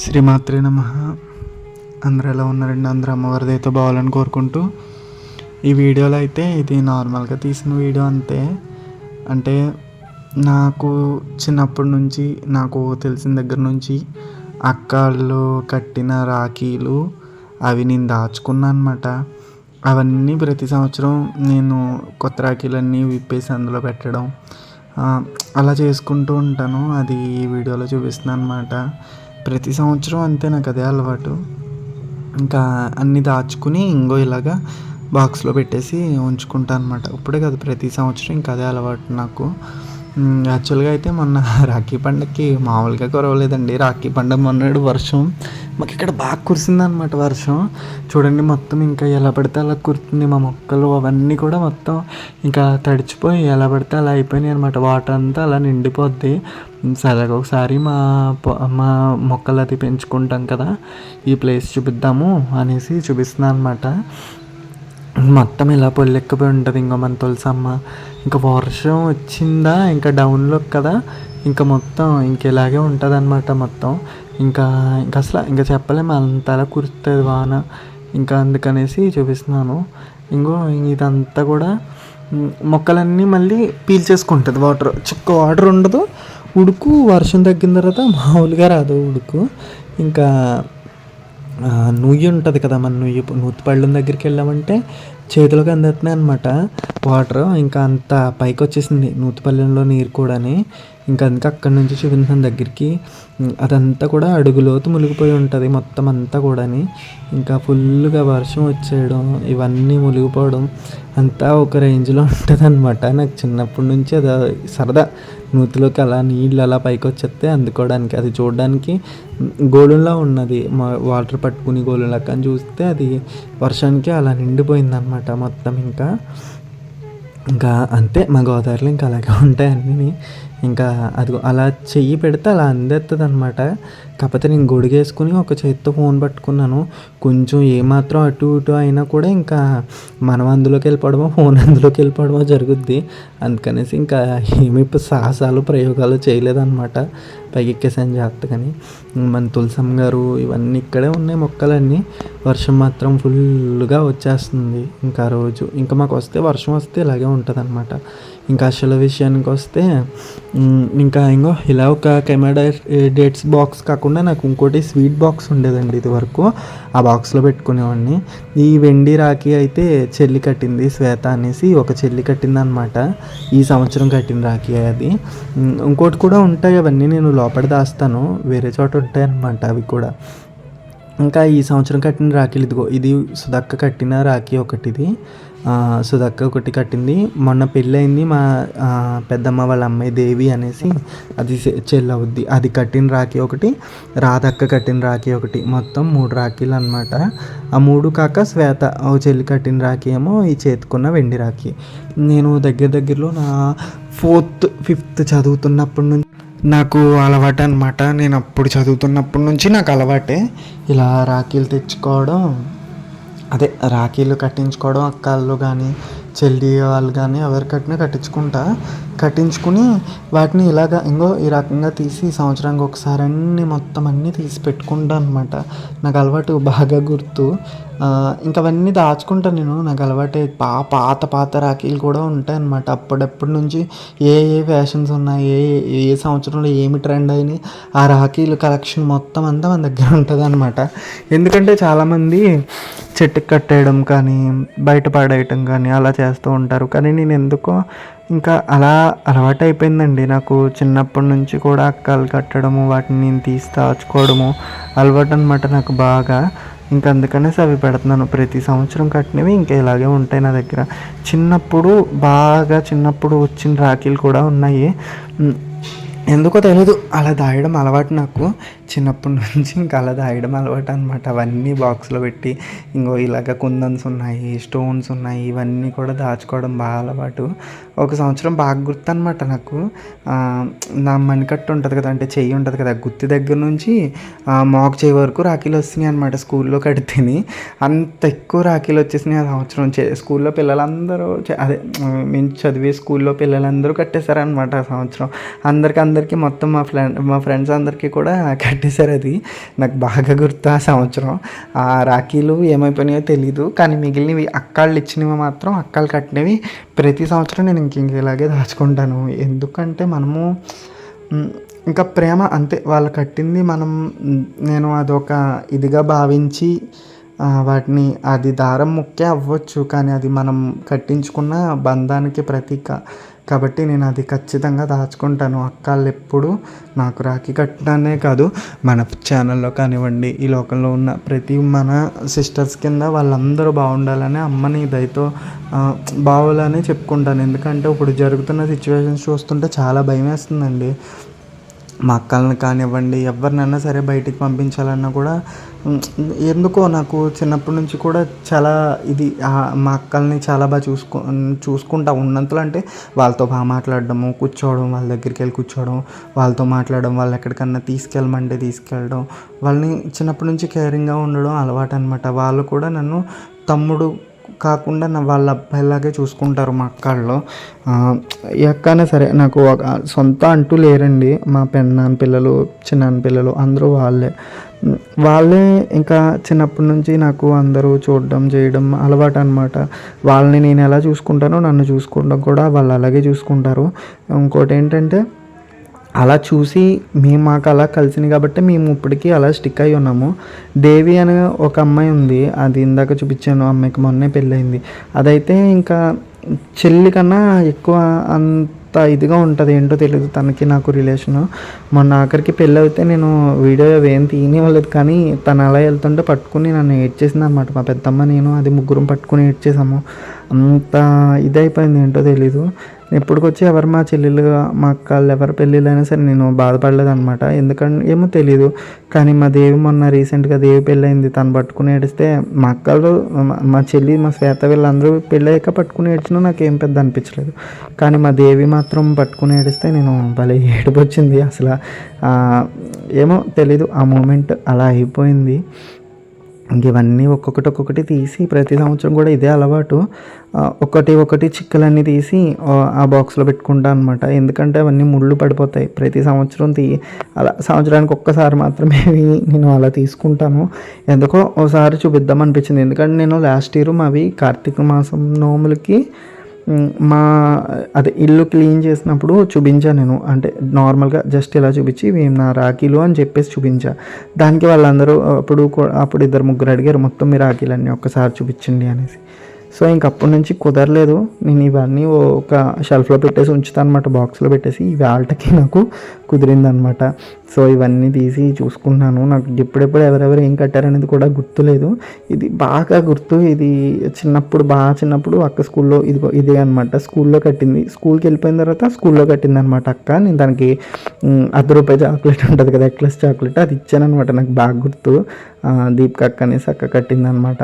శ్రీమాత్రే నమః. అందరూ ఎలా ఉన్నారండి? అందరూ అమ్మవారి దయతో బావాలని కోరుకుంటూ ఈ వీడియోలో అయితే ఇది నార్మల్గా తీసిన వీడియో అంతే. అంటే నాకు చిన్నప్పటి నుంచి నాకు తెలిసిన దగ్గర నుంచి అక్కాళ్ళు కట్టిన రాఖీలు అవి నేను దాచుకున్నాను అనమాట. అవన్నీ ప్రతి సంవత్సరం నేను కొత్త రాఖీలన్నీ విప్పేసి అందులో పెట్టడం అలా చేసుకుంటూ ఉంటాను. అది ఈ వీడియోలో చూపిస్తున్నాను అనమాట. ప్రతి సంవత్సరం అంతే, నాకు అదే అలవాటు. ఇంకా అన్నీ దాచుకుని ఇంకో ఇలాగా బాక్స్లో పెట్టేసి ఉంచుకుంటాను అనమాట. ఇప్పుడే కాదు, ప్రతి సంవత్సరం ఇంకా అదే అలవాటు నాకు. యాక్చువల్గా అయితే మొన్న రాఖీ పండగకి మామూలుగా కురవలేదండి. రాఖీ పండగ మొన్నడు వర్షం మాకు ఇక్కడ బాగా కురిసిందనమాట. వర్షం చూడండి, మొత్తం ఇంకా ఎలా పడితే అలా కురుతుంది. మా మొక్కలు అవన్నీ కూడా మొత్తం ఇంకా తడిచిపోయి ఎలా పడితే అలా అయిపోయినాయి అనమాట. వాటర్ అంతా అలా నిండిపోద్ది. సరే ఒకసారి మా మొక్కలు అది పెంచుకుంటాం కదా, ఈ ప్లేస్ చూపిద్దాము అనేసి చూపిస్తున్నాను అనమాట. మొత్తం ఇలా పొల్లెక్కిపోయి ఉంటుంది. ఇంకా మన తులసమ్మ ఇంకా వర్షం వచ్చిందా ఇంకా డౌన్లో కదా, ఇంకా మొత్తం ఇంకెలాగే ఉంటుంది అనమాట. మొత్తం ఇంకా ఇంకా అసలు ఇంకా చెప్పలేము, అంతలా కురుస్తుంది వాన. ఇంకా అందుకనేసి చూపిస్తున్నాను. ఇదంతా కూడా మొక్కలన్నీ మళ్ళీ పీల్చేసుకుంటుంది వాటర్. చుక్క వాటర్ ఉండదు. ఉడుకు వర్షం తగ్గిన తర్వాత మామూలుగా రాదు ఉడుకు. ఇంకా నుయ్యి ఉంటుంది కదా, మన నూతిపళ్ళం దగ్గరికి వెళ్ళామంటే చేతులకు అందుతున్నాయి అనమాట వాటర్. ఇంకా అంత పైకి వచ్చేసింది నూతిపల్లెంలో నీరు కూడాని. ఇంకా అందుకే అక్కడి నుంచి చూపించాను దగ్గరికి. అదంతా కూడా అడుగులోతు మునిగిపోయి ఉంటుంది మొత్తం అంతా కూడాని. ఇంకా ఫుల్గా వర్షం వచ్చేయడం, ఇవన్నీ మునిగిపోవడం అంతా ఒక రేంజ్లో ఉంటుంది అనమాట. నాకు చిన్నప్పటి నుంచి అది సరదా. నూతిలోకి అలా నీళ్ళు అలా పైకి వచ్చేస్తే అందుకోవడానికి, అది చూడడానికి గోళంలా ఉన్నది. వాటర్ పట్టుకుని గోళంలా కానీ చూస్తే అది వర్షానికి అలా నిండిపోయింది అనమాట మొత్తం. ఇంకా అంతే, మా గోదావరిలో ఇంకా అలాగే ఉంటాయి అన్నీ. ఇంకా అది అలా చెయ్యి పెడితే అలా అందేస్తుంది అనమాట. కాకపోతే నేను గొడుగేసుకుని ఒక చేతితో ఫోన్ పట్టుకున్నాను. కొంచెం ఏమాత్రం అటు ఇటు అయినా కూడా ఇంకా మనం అందులోకి వెళ్ళిపోవడమో ఫోన్ అందులోకి వెళ్ళిపోవడమో జరుగుద్ది. అందుకనేసి ఇంకా ఏమి సాహసాలు ప్రయోగాలు చేయలేదన్నమాట. పైకి ఎక్కేసాను జాగ్రత్తగాని. మన తులసమ్మ గారు ఇవన్నీ ఇక్కడే ఉన్నాయి మొక్కలన్నీ. వర్షం మాత్రం ఫుల్గా వచ్చేస్తుంది. ఇంకా రోజు ఇంకా మాకు వస్తే వర్షం వస్తే ఇలాగే ఉంటుంది అనమాట. ఇంకా అసలు విషయానికి వస్తే ఇంకా ఇలా ఒక కెమెరా డేట్స్ బాక్స్ కాకుండా నాకు ఇంకోటి స్వీట్ బాక్స్ ఉండేదండి ఇది వరకు. ఆ బాక్స్లో పెట్టుకునేవాడిని. ఈ వెండి రాఖీ అయితే చెల్లి కట్టింది, శ్వేత అనేసి ఒక చెల్లి కట్టింది అనమాట. ఈ సంవత్సరం కట్టిన రాఖీ అది. ఇంకోటి కూడా ఉంటాయి, అవన్నీ నేను లోపల దాస్తాను, వేరే చోట ఉంటాయి అన్నమాట అవి కూడా. ఇంకా ఈ సంవత్సరం కట్టిన రాఖీలు ఇదిగో, ఇది సుధక్క కట్టిన రాఖీ ఒకటి. ఇది సుధక్క ఒకటి కట్టింది. మొన్న పెళ్ళయింది మా పెద్దమ్మ వాళ్ళ అమ్మాయి దేవి అనేసి, అది చెల్లి అవుద్ది. అది కట్టిన రాఖీ ఒకటి, రాధక్క కట్టిన రాఖీ ఒకటి. మొత్తం 3 రాఖీలు అనమాట. ఆ 3 కాక శ్వేత ఓ చెల్లి కట్టిన రాఖీ ఏమో ఈ చేతుకున్న వెండి రాఖీ. నేను దగ్గరలో నా 4th 5th చదువుతున్నప్పటి నుంచి నాకు అలవాటు అనమాట. నేను అప్పుడు చదువుతున్నప్పటి నుంచి నాకు అలవాటే ఇలా రాఖీలు తెచ్చుకోవడం, అదే రాఖీలు కట్టించుకోవడం. అక్కలు కానీ చెల్లి వాళ్ళు కానీ ఎవరు కట్టించుకుని వాటిని ఇలాగా ఈ రకంగా తీసి సంవత్సరానికి ఒకసారి మొత్తం అన్నీ తీసి పెట్టుకుంటాను అనమాట. నాకు అలవాటు బాగా గుర్తు. ఇంకా అవన్నీ దాచుకుంటాను నేను. నాకు అలవాటే. పాత రాఖీలు కూడా ఉంటాయి అన్నమాట. అప్పుడప్పటి నుంచి ఏ ఫ్యాషన్స్ ఉన్నాయి, ఏ సంవత్సరంలో ఏమి ట్రెండ్ అయినాయి, ఆ రాఖీలు కలెక్షన్ మొత్తం అంతా మన దగ్గర ఉంటుంది అనమాట. ఎందుకంటే చాలామంది చెట్టుకి కట్టేయడం కానీ బయట పడేయటం కానీ అలా చేస్తూ ఉంటారు. కానీ నేను ఎందుకో ఇంకా అలా అలవాటు అయిపోయిందండి నాకు. చిన్నప్పటి నుంచి కూడా అక్కలు కట్టడము, వాటిని నేను తీసి దాచుకోవడము అలవాటు అనమాట నాకు బాగా. ఇంకా అందుకనేసి అవి పెడుతున్నాను. ప్రతి సంవత్సరం కట్టినవి ఇంకా ఇలాగే ఉంటాయి నా దగ్గర. చిన్నప్పుడు వచ్చిన రాఖీలు కూడా ఉన్నాయి. ఎందుకో తెలియదు, అలా దాయడం అలవాటు నాకు చిన్నప్పటి నుంచి. ఇంకా అలా దాయడం అలవాటు అనమాట. అవన్నీ బాక్స్లో పెట్టి ఇలాగ కుందన్స్ ఉన్నాయి, స్టోన్స్ ఉన్నాయి, ఇవన్నీ కూడా దాచుకోవడం బాగా అలవాటు. ఒక సంవత్సరం బాగా గుర్తు అనమాట నాకు. నా మణికట్టు ఉంటుంది కదా, అంటే చెయ్యి ఉంటుంది కదా, గుత్తి దగ్గర నుంచి మోకు చెయ్యి వరకు రాఖీలు వస్తున్నాయి అనమాట. స్కూల్లో కడితేని అంత ఎక్కువ రాఖీలు వచ్చేసినాయి ఆ సంవత్సరం. స్కూల్లో పిల్లలందరూ, అదే మేము చదివే స్కూల్లో పిల్లలందరూ కట్టేశారనమాట ఆ సంవత్సరం. అందరికీ అందరికీ మొత్తం మా ఫ్రెండ్స్ అందరికీ కూడా కట్టేశారు. అది నాకు బాగా గుర్తు. ఆ సంవత్సరం ఆ రాఖీలు ఏమైపోయినాయో తెలీదు, కానీ మిగిలినవి అక్కాళ్ళు ఇచ్చినవి మాత్రం అక్కాళ్ళు కట్టినవి ప్రతి సంవత్సరం నేను ఇలాగే దాచుకుంటాను. ఎందుకంటే మనము ఇంకా ప్రేమ అంతే, వాళ్ళు కట్టింది నేను అదొక ఇదిగా భావించి వాటిని, అది దారం ముక్కే అవ్వచ్చు కానీ అది మనం కట్టించుకున్న బంధానికి ప్రతీక కాబట్టి నేను అది ఖచ్చితంగా దాచుకుంటాను. అక్కాళ్ళు ఎప్పుడు నాకు రాఖీ కట్టడానే కాదు, మన ఛానల్లో కానివ్వండి, ఈ లోకంలో ఉన్న ప్రతి మన సిస్టర్స్ కింద వాళ్ళందరూ బాగుండాలని అమ్మని దయతో బాగోలని చెప్పుకుంటాను. ఎందుకంటే ఇప్పుడు జరుగుతున్న సిచ్యువేషన్స్ చూస్తుంటే చాలా భయం వేస్తుందండి. మా అక్కల్ని కానివ్వండి, ఎవరినైనా సరే బయటికి పంపించాలన్నా కూడా ఎందుకో నాకు చిన్నప్పటి నుంచి కూడా చాలా ఇది, మా అక్కల్ని చాలా బాగా చూసుకుంటా ఉన్నంతలో. అంటే వాళ్ళతో బాగా మాట్లాడడము, కూర్చోవడం, వాళ్ళ దగ్గరికి వెళ్ళి కూర్చోవడం, వాళ్ళతో మాట్లాడడం, వాళ్ళు ఎక్కడికన్నా తీసుకెళ్ళమంటే తీసుకెళ్ళడం, వాళ్ళని చిన్నప్పటి నుంచి కేరింగ్గా ఉండడం అలవాటు అనమాట. వాళ్ళు కూడా నన్ను తమ్ముడు కాకుండా వాళ్ళ అబ్బాయిలాగే చూసుకుంటారు మా అక్కళ్ళు. ఎక్కైనా సరే నాకు సొంత అంటూ లేరండి. మా పెద్దనాన్న పిల్లలు, చిన్నాన్న పిల్లలు అందరూ వాళ్ళే ఇంకా చిన్నప్పటి నుంచి నాకు అందరూ చూడడం చేయడం అలవాటు అనమాట. వాళ్ళని నేను ఎలా చూసుకుంటానో నన్ను చూసుకోవడం కూడా వాళ్ళు అలాగే చూసుకుంటారు. ఇంకోటి ఏంటంటే అలా చూసి మాకు అలా కలిసింది కాబట్టి మేము ఇప్పటికీ అలా స్టిక్ అయి ఉన్నాము. దేవి అనే ఒక అమ్మాయి ఉంది, అది ఇందాక చూపించాను, అమ్మాయికి మొన్నే పెళ్ళయింది. అదైతే ఇంకా చెల్లి కన్నా ఎక్కువ అంత ఇదిగా ఉంటుంది, ఏంటో తెలియదు తనకి నాకు రిలేషను. మొన్న ఆఖరికి పెళ్ళి అయితే నేను వీడియో ఏం తీయనివ్వలేదు, కానీ తను అలా వెళ్తుంటే పట్టుకుని నన్ను ఏడ్చేసింది అనమాట. మా పెద్దమ్మ నేను అది ముగ్గురం పట్టుకుని ఏడ్చేసాము. అంత ఇదైపోయింది ఏంటో తెలీదు. ఎప్పటికొచ్చి ఎవరు మా చెల్లెలు, మా అక్కళ్ళు ఎవరి పెళ్ళిళ్ళైనా సరే నేను బాధపడలేదు అనమాట. ఎందుకంటే ఏమో తెలీదు. కానీ మా దేవి మొన్న రీసెంట్గా దేవి పెళ్ళయింది, తను పట్టుకుని ఏడిస్తే మా అక్కలు, మా చెల్లి, మా శ్వేత వీళ్ళందరూ పెళ్ళయ్యాక పట్టుకుని ఏడ్చినా నాకేం పెద్ద అనిపించలేదు. కానీ మా దేవి మాత్రం పట్టుకుని ఏడిస్తే నేను భలే ఏడుపు వచ్చింది అసలు. ఏమో తెలీదు, ఆ మూమెంట్ అలా అయిపోయింది. ఇంక ఇవన్నీ ఒక్కొక్కటి తీసి ప్రతి సంవత్సరం కూడా ఇదే అలవాటు. ఒకటి చిక్కలన్నీ తీసి ఆ బాక్స్లో పెట్టుకుంటాను అనమాట. ఎందుకంటే అవన్నీ ముళ్ళు పడిపోతాయి. ప్రతి సంవత్సరం అలా సంవత్సరానికి ఒక్కసారి మాత్రమే నేను అలా తీసుకుంటాను. ఎందుకో ఒకసారి చూపిద్దాం అనిపించింది. ఎందుకంటే నేను లాస్ట్ ఇయర్ మావి కార్తీక మాసం నోములకి అదే ఇల్లు క్లీన్ చేసినప్పుడు చూపించాను నేను. అంటే నార్మల్గా జస్ట్ ఇలా చూపించి ఇవి నా రాఖీలు అని చెప్పేసి చూపించా. దానికి వాళ్ళందరూ అప్పుడు 2-3 అడిగారు, మొత్తం మీ రాఖీలన్నీ ఒక్కసారి చూపించండి అనేసి. సో ఇంకప్పటి నుంచి కుదరలేదు. నేను ఇవన్నీ ఒక షెల్ఫ్లో పెట్టేసి ఉంచుతాను అనమాట, బాక్స్లో పెట్టేసి. ఇవి ఆల్టకి నాకు కుదిరిందనమాట. సో ఇవన్నీ తీసి చూసుకున్నాను. నాకు ఎప్పుడెప్పుడు ఎవరెవరు ఏం కట్టారనేది కూడా గుర్తులేదు. ఇది బాగా గుర్తు. ఇది చిన్నప్పుడు అక్క స్కూల్లో ఇదే అనమాట, స్కూల్లో కట్టింది. స్కూల్కి వెళ్ళిపోయిన తర్వాత స్కూల్లో కట్టింది అనమాట అక్క. నేను దానికి ₹10 చాక్లెట్ ఉంటుంది కదా, ఎక్లెస్ చాక్లెట్, అది ఇచ్చాను అనమాట. నాకు బాగా గుర్తు. దీపిక అక్క అనేసి అక్క కట్టింది అనమాట.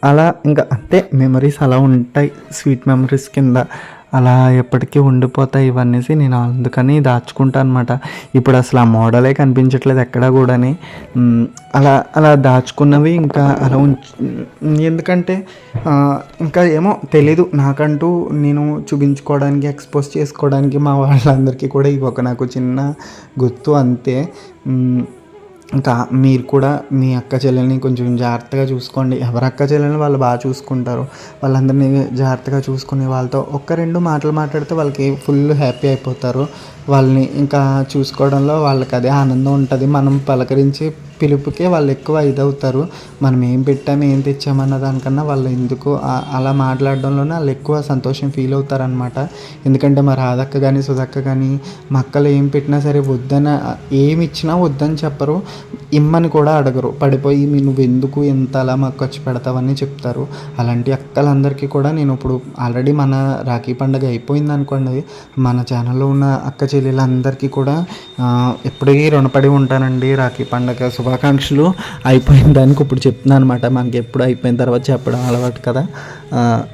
అలా ఇంకా అంతే, మెమరీస్ అలా ఉంటాయి, స్వీట్ మెమరీస్ కింద అలా ఎప్పటికీ ఉండిపోతాయి ఇవన్నీ. నేను అందుకని దాచుకుంటాను అనమాట. ఇప్పుడు అసలు ఆ మోడలే కనిపించట్లేదు ఎక్కడా కూడాని. అలా దాచుకున్నవి ఇంకా అలా ఎందుకంటే ఇంకా ఏమో తెలీదు, నాకంటూ నేను చూపించుకోవడానికి, ఎక్స్పోజ్ చేసుకోవడానికి మా వాళ్ళందరికీ కూడా ఇవి నాకు చిన్న గుర్తు అంతే. ఇంకా మీరు కూడా మీ అక్క చెల్లెల్ని కొంచెం జాగ్రత్తగా చూసుకోండి. ఎవరి అక్క చెల్లెల్ని వాళ్ళు బాగా చూసుకుంటారు. వాళ్ళందరినీ జాగ్రత్తగా చూసుకుని వాళ్ళతో 1-2 మాటలు మాట్లాడితే వాళ్ళకి ఫుల్ హ్యాపీ అయిపోతారు. వాళ్ళని ఇంకా చూసుకోవడంలో వాళ్ళకి అదే ఆనందం ఉంటుంది. మనం పలకరించి పిలుపుకే వాళ్ళు ఎక్కువ ఇదవుతారు. మనం ఏం పెట్టాము, ఏం తెచ్చామన్న దానికన్నా వాళ్ళు ఎందుకు అలా మాట్లాడడంలోనే వాళ్ళు ఎక్కువ సంతోషం ఫీల్ అవుతారనమాట. ఎందుకంటే మా రాధక్క కానీ సుధక్క కానీ మా అక్కలు ఏం పెట్టినా సరే ఏమి ఇచ్చినా వద్దని చెప్పరు, ఇమ్మని కూడా అడగరు. పడిపోయి నువ్వు ఎందుకు ఎంత అలా మాకు ఖర్చు పెడతావని చెప్తారు. అలాంటి అక్కలందరికీ కూడా నేను ఇప్పుడు ఆల్రెడీ మన రాఖీ పండుగ అయిపోయింది అనుకోండి, మన ఛానల్లో ఉన్న అక్క చెల్లెలందరికీ కూడా ఎప్పటికీ రుణపడి ఉంటానండి. రాఖీ పండుగ శుభాకాంక్షలు. అయిపోయిన దానికి ఇప్పుడు చెప్తున్నాను అనమాట. మనకి ఎప్పుడు అయిపోయిన తర్వాత చెప్పడం అలవాటు కదా.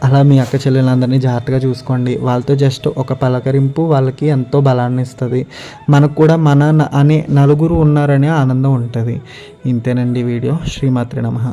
అలా మీ అక్క చెల్లెలందరినీ జాగ్రత్తగా చూసుకోండి. వాళ్ళతో జస్ట్ ఒక పలకరింపు వాళ్ళకి ఎంతో బలాన్ని ఇస్తుంది. మనకు కూడా అనే నలుగురు ఉన్నారనే ఆనందం ఉంటుంది. ఇంతేనండి వీడియో. శ్రీమాత్రే నమః.